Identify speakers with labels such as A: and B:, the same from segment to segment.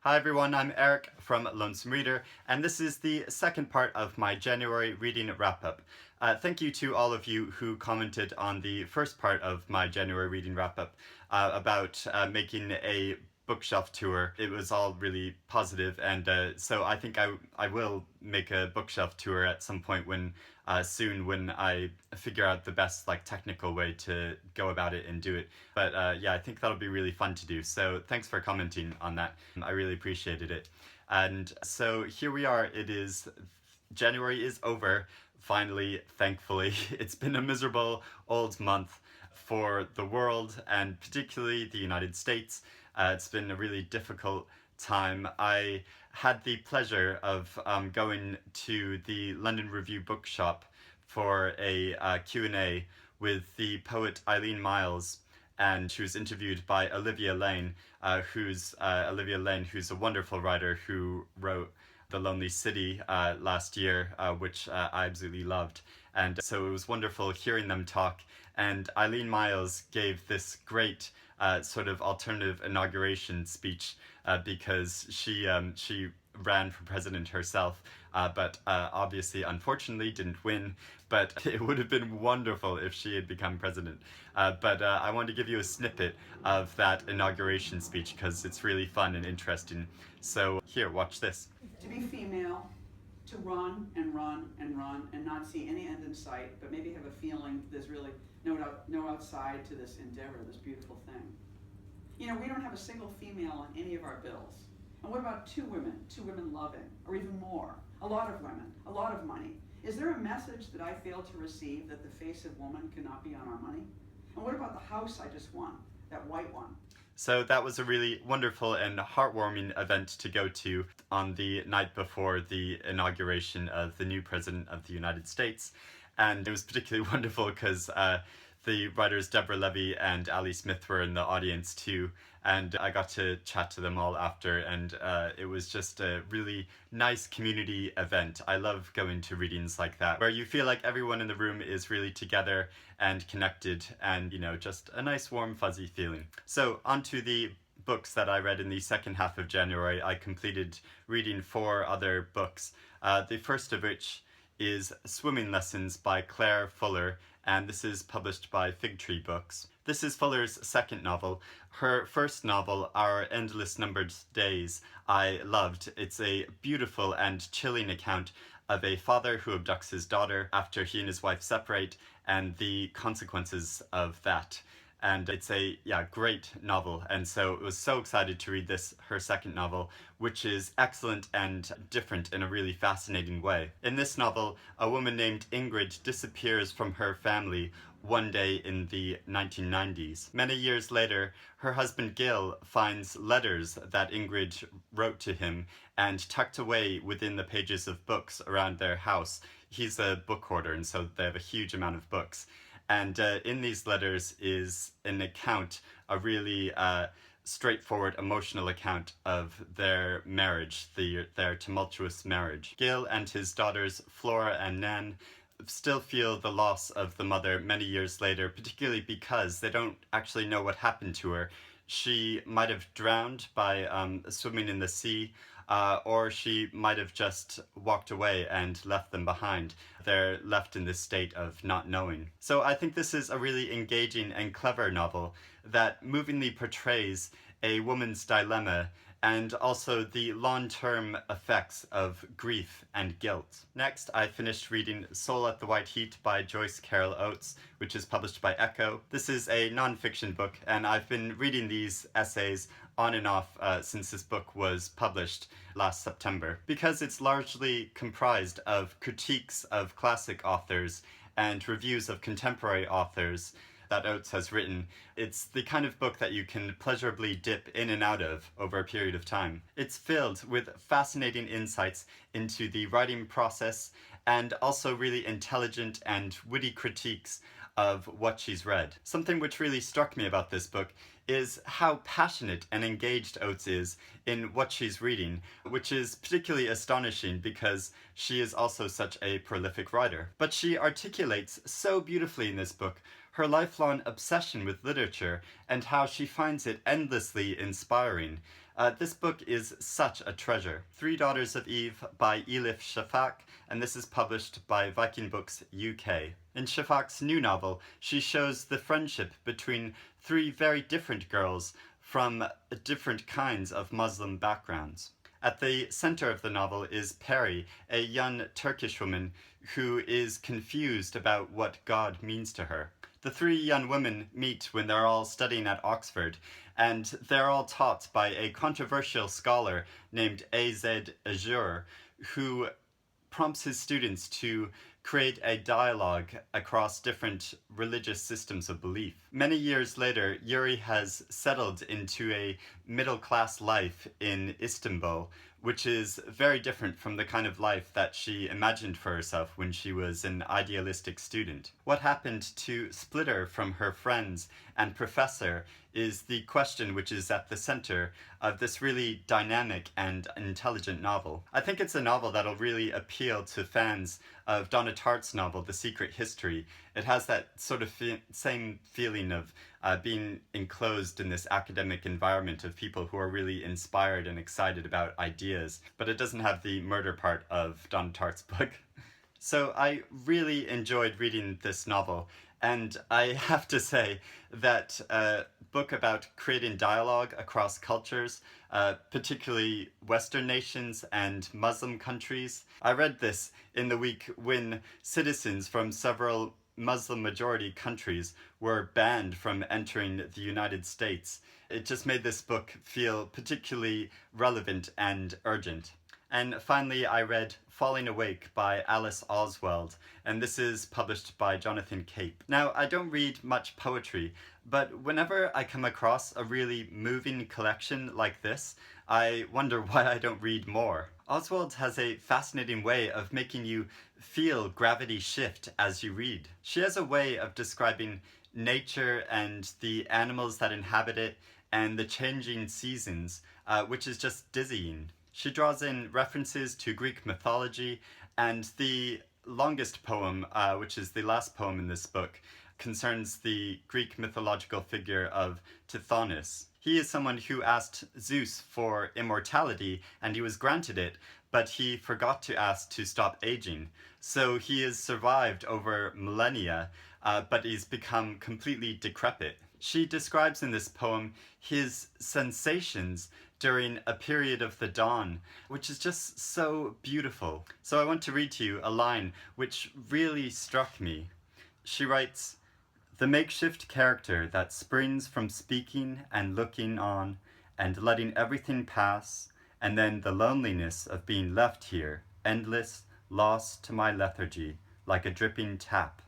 A: Hi everyone, I'm Eric from Lonesome Reader, and this is the second part of my January reading wrap-up. Thank you to all of you who commented on the first part of my January reading wrap-up about making a bookshelf tour. It was all really positive, and so I think I will make a bookshelf tour at some point soon when I figure out the best technical way to go about it and do it. But yeah, I think that'll be really fun to do. So thanks for commenting on that. I really appreciated it. And so here we are. January is over. Finally, thankfully. It's been a miserable old month for the world and particularly the United States. It's been a really difficult time. I had the pleasure of going to the London Review Bookshop for a Q&A with the poet Eileen Myles, and she was interviewed by Olivia Lane, who's a wonderful writer who wrote The Lonely City last year, which I absolutely loved. And so it was wonderful hearing them talk, and Eileen Myles gave this great sort of alternative inauguration speech because she ran for president herself, but obviously, unfortunately, didn't win. But it would have been wonderful if she had become president. But I want to give you a snippet of that inauguration speech because it's really fun and interesting. So here, watch this.
B: To be female, to run and run and run and not see any end in sight, but maybe have a feeling there's really no outside to this endeavor, this beautiful thing. You know, we don't have a single female on any of our bills. And what about two women loving, or even more? A lot of women, a lot of money. Is there a message that I fail to receive that the face of woman cannot be on our money? And what about the house I just won, that white one?
A: So that was a really wonderful and heartwarming event to go to on the night before the inauguration of the new president of the United States. And it was particularly wonderful because the writers Deborah Levy and Ali Smith were in the audience too, and I got to chat to them all after, and it was just a really nice community event. I love going to readings like that, where you feel like everyone in the room is really together and connected, and just a nice warm fuzzy feeling. So on to the books that I read in the second half of January. I completed reading 4 other books, the first of which is Swimming Lessons by Claire Fuller, and this is published by Fig Tree Books. This is Fuller's second novel. Her first novel, Our Endless Numbered Days, I loved. It's a beautiful and chilling account of a father who abducts his daughter after he and his wife separate, and the consequences of that. And it's a great novel, and so I was so excited to read her second novel, which is excellent and different in a really fascinating way. In this novel, a woman named Ingrid disappears from her family one day in the 1990s. Many years later, her husband Gil finds letters that Ingrid wrote to him, and tucked away within the pages of books around their house. He's a book hoarder, and so they have a huge amount of books. And in these letters is an account, a really straightforward, emotional account of their marriage, their tumultuous marriage. Gil and his daughters, Flora and Nan, still feel the loss of the mother many years later, particularly because they don't actually know what happened to her. She might have drowned by swimming in the sea, or she might have just walked away and left them behind. They're left in this state of not knowing. So I think this is a really engaging and clever novel that movingly portrays a woman's dilemma and also the long-term effects of grief and guilt. Next, I finished reading Soul at the White Heat by Joyce Carol Oates, which is published by Echo. This is a nonfiction book, and I've been reading these essays on and off since this book was published last September, because it's largely comprised of critiques of classic authors and reviews of contemporary authors that Oates has written. It's the kind of book that you can pleasurably dip in and out of over a period of time. It's filled with fascinating insights into the writing process and also really intelligent and witty critiques of what she's read. Something which really struck me about this book is how passionate and engaged Oates is in what she's reading, which is particularly astonishing because she is also such a prolific writer. But she articulates so beautifully in this book her lifelong obsession with literature, and how she finds it endlessly inspiring. This book is such a treasure. Three Daughters of Eve by Elif Shafak, and this is published by Viking Books UK. In Shafak's new novel, she shows the friendship between three very different girls from different kinds of Muslim backgrounds. At the center of the novel is Peri, a young Turkish woman who is confused about what God means to her. The three young women meet when they're all studying at Oxford, and they're all taught by a controversial scholar named A.Z. Azur, who prompts his students to create a dialogue across different religious systems of belief. Many years later, Yuri has settled into a middle-class life in Istanbul, which is very different from the kind of life that she imagined for herself when she was an idealistic student. What happened to split her from her friends and professor is the question which is at the center of this really dynamic and intelligent novel. I think it's a novel that'll really appeal to fans of Donna Tartt's novel, The Secret History. It has that sort of same feeling of being enclosed in this academic environment of people who are really inspired and excited about ideas, but it doesn't have the murder part of Donna Tartt's book. So I really enjoyed reading this novel, and I have to say that a book about creating dialogue across cultures, particularly Western nations and Muslim countries. I read this in the week when citizens from several Muslim-majority countries were banned from entering the United States. It just made this book feel particularly relevant and urgent. And finally, I read Falling Awake by Alice Oswald, and this is published by Jonathan Cape. Now, I don't read much poetry, but whenever I come across a really moving collection like this, I wonder why I don't read more. Oswald has a fascinating way of making you feel gravity shift as you read. She has a way of describing nature and the animals that inhabit it and the changing seasons, which is just dizzying. She draws in references to Greek mythology, and the longest poem, which is the last poem in this book, concerns the Greek mythological figure of Tithonus. He is someone who asked Zeus for immortality, and he was granted it, but he forgot to ask to stop aging. So he has survived over millennia, but he's become completely decrepit. She describes in this poem his sensations during a period of the dawn, which is just so beautiful. So I want to read to you a line which really struck me. She writes, "The makeshift character that springs from speaking and looking on and letting everything pass, and then the loneliness of being left here, endless, lost to my lethargy, like a dripping tap."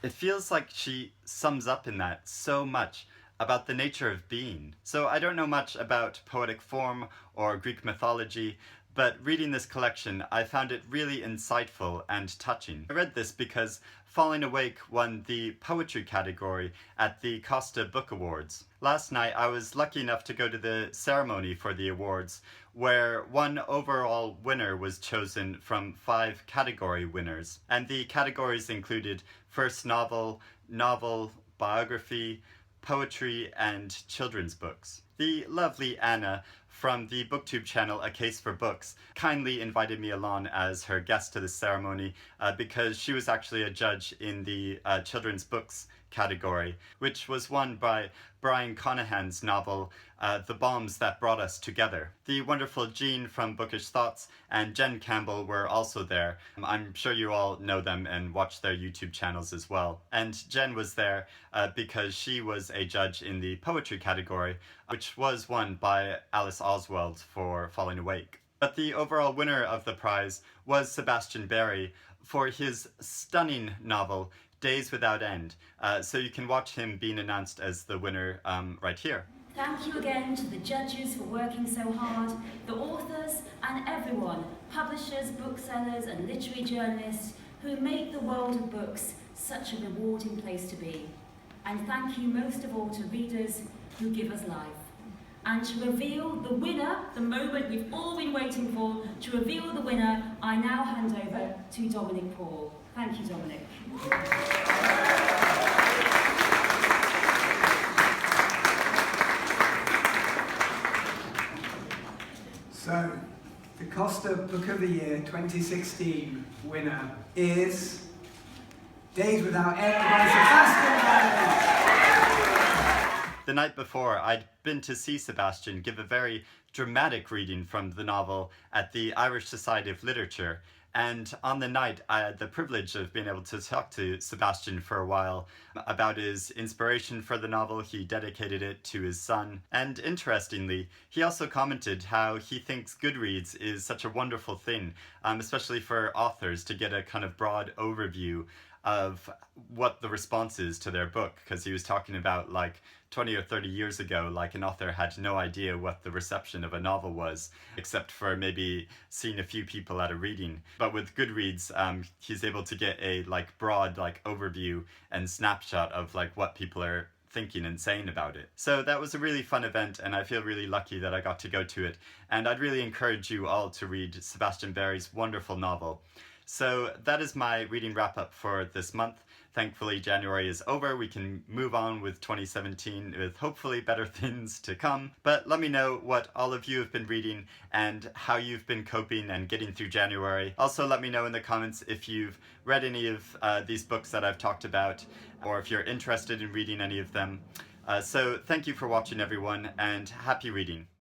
A: It feels like she sums up in that so much about the nature of being. So I don't know much about poetic form or Greek mythology, but reading this collection, I found it really insightful and touching. I read this because Falling Awake won the poetry category at the Costa Book Awards. Last night, I was lucky enough to go to the ceremony for the awards, where one overall winner was chosen from 5 category winners. And the categories included first novel, novel, biography, poetry, and children's books. The lovely Anna from the Booktube channel A Case for Books kindly invited me along as her guest to the ceremony because she was actually a judge in the children's books category, which was won by Brian Conahan's novel The Bombs That Brought Us Together. The wonderful Jean from Bookish Thoughts and Jen Campbell were also there. I'm sure you all know them and watch their YouTube channels as well. And Jen was there because she was a judge in the poetry category, which was won by Alice Oswald for Falling Awake. But the overall winner of the prize was Sebastian Barry for his stunning novel Days Without End. So you can watch him being announced as the winner right here.
C: Thank you again to the judges for working so hard, the authors and everyone, publishers, booksellers and literary journalists who make the world of books such a rewarding place to be. And thank you most of all to readers who give us life. And to reveal the winner, the moment we've all been waiting for, to reveal the winner, I now hand over to Dominic Paul. Thank you, Dominic.
D: So, the Costa Book of the Year 2016 winner is Days Without End by Sebastian.
A: The night before, I'd been to see Sebastian give a very dramatic reading from the novel at the Irish Society of Literature, and on the night I had the privilege of being able to talk to Sebastian for a while about his inspiration for the novel. He dedicated it to his son, and interestingly, he also commented how he thinks Goodreads is such a wonderful thing, especially for authors to get a kind of broad overview of what the response is to their book, because he was talking about like 20 or 30 years ago, like an author had no idea what the reception of a novel was, except for maybe seeing a few people at a reading. But with Goodreads, he's able to get a like broad like overview and snapshot of like what people are thinking and saying about it. So that was a really fun event, and I feel really lucky that I got to go to it. And I'd really encourage you all to read Sebastian Barry's wonderful novel. So that is my reading wrap up for this month. Thankfully, January is over. We can move on with 2017 with hopefully better things to come. But let me know what all of you have been reading and how you've been coping and getting through January. Also, let me know in the comments if you've read any of these books that I've talked about, or if you're interested in reading any of them. So thank you for watching, everyone, and happy reading.